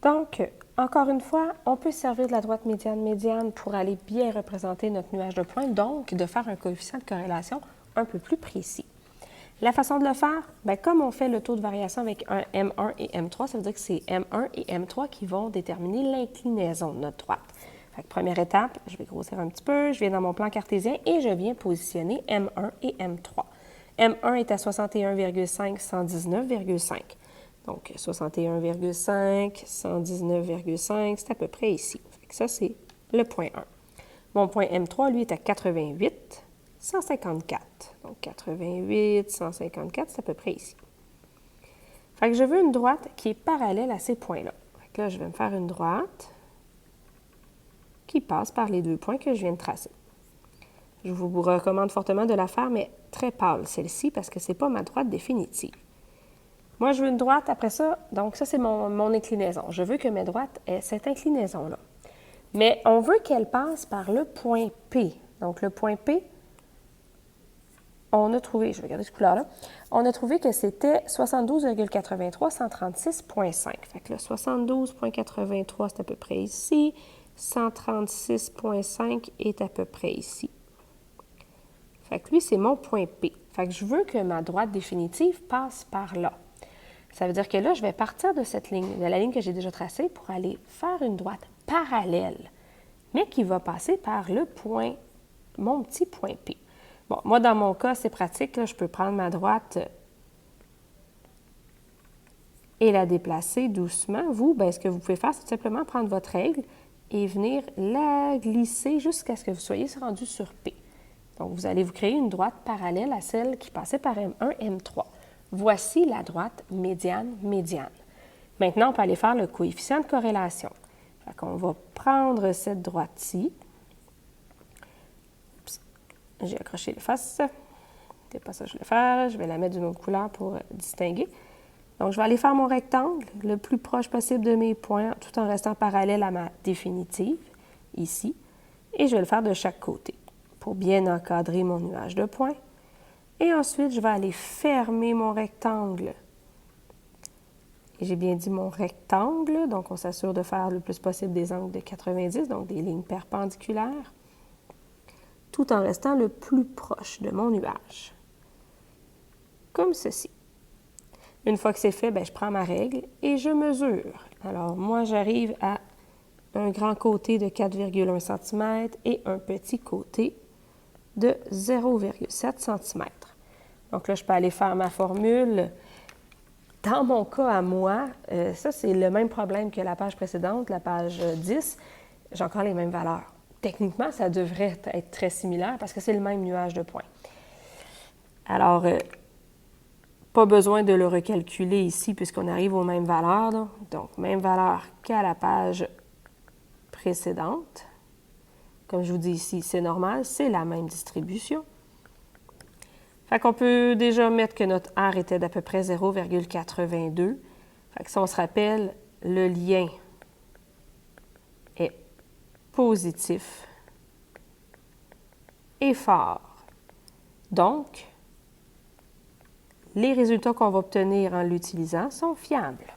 Donc, encore une fois, on peut servir de la droite médiane-médiane pour aller bien représenter notre nuage de points, donc de faire un coefficient de corrélation un peu plus précis. La façon de le faire, bien, comme on fait le taux de variation avec un M1 et M3, ça veut dire que c'est M1 et M3 qui vont déterminer l'inclinaison de notre droite. Fait que première étape, je vais grossir un petit peu, je viens dans mon plan cartésien et je viens positionner M1 et M3. M1 est à 61,5, 119,5. Donc, 61,5, 119,5, c'est à peu près ici. Fait que ça, c'est le point 1. Mon point M3, lui, est à 88, 154. Donc, 88, 154, c'est à peu près ici. Fait que je veux une droite qui est parallèle à ces points-là. Fait que là, je vais me faire une droite qui passe par les deux points que je viens de tracer. Je vous recommande fortement de la faire, mais très pâle, celle-ci, parce que ce n'est pas ma droite définitive. Moi, je veux une droite après ça, donc ça, c'est mon inclinaison. Je veux que mes droites aient cette inclinaison-là. Mais on veut qu'elle passe par le point P. Donc, le point P, on a trouvé, je vais regarder cette couleur-là, on a trouvé que c'était 72,83, 136,5. Fait que le 72,83, c'est à peu près ici. 136,5 est à peu près ici. Fait que lui, c'est mon point P. Fait que je veux que ma droite définitive passe par là. Ça veut dire que là, je vais partir de cette ligne, de la ligne que j'ai déjà tracée, pour aller faire une droite parallèle, mais qui va passer par le point, mon petit point P. Bon, moi, dans mon cas, c'est pratique. Là, je peux prendre ma droite et la déplacer doucement. Vous, bien, ce que vous pouvez faire, c'est tout simplement prendre votre règle et venir la glisser jusqu'à ce que vous soyez rendu sur P. Donc, vous allez vous créer une droite parallèle à celle qui passait par M1, M3. Voici la droite médiane-médiane. Maintenant, on peut aller faire le coefficient de corrélation. Fait qu'on va prendre cette droite-ci. J'ai accroché les faces. C'est pas ça que je voulais faire. Je vais la mettre d'une autre couleur pour distinguer. Donc, je vais aller faire mon rectangle le plus proche possible de mes points, tout en restant parallèle à ma définitive, ici. Et je vais le faire de chaque côté pour bien encadrer mon nuage de points. Et ensuite, je vais aller fermer mon rectangle. Et j'ai bien dit mon rectangle, donc on s'assure de faire le plus possible des angles de 90, donc des lignes perpendiculaires, tout en restant le plus proche de mon nuage. Comme ceci. Une fois que c'est fait, bien, je prends ma règle et je mesure. Alors, moi, j'arrive à un grand côté de 4,1 cm et un petit côté de 0,7 cm. Donc là, je peux aller faire ma formule. Dans mon cas à moi, ça, c'est le même problème que la page précédente, la page 10. J'ai encore les mêmes valeurs. Techniquement, ça devrait être très similaire parce que c'est le même nuage de points. Alors, pas besoin de le recalculer ici puisqu'on arrive aux mêmes valeurs. Là. Donc, même valeur qu'à la page précédente. Comme je vous dis ici, c'est normal, c'est la même distribution. Fait qu'on peut déjà mettre que notre R était d'à peu près 0,82. Fait que si on se rappelle, le lien est positif et fort. Donc, les résultats qu'on va obtenir en l'utilisant sont fiables.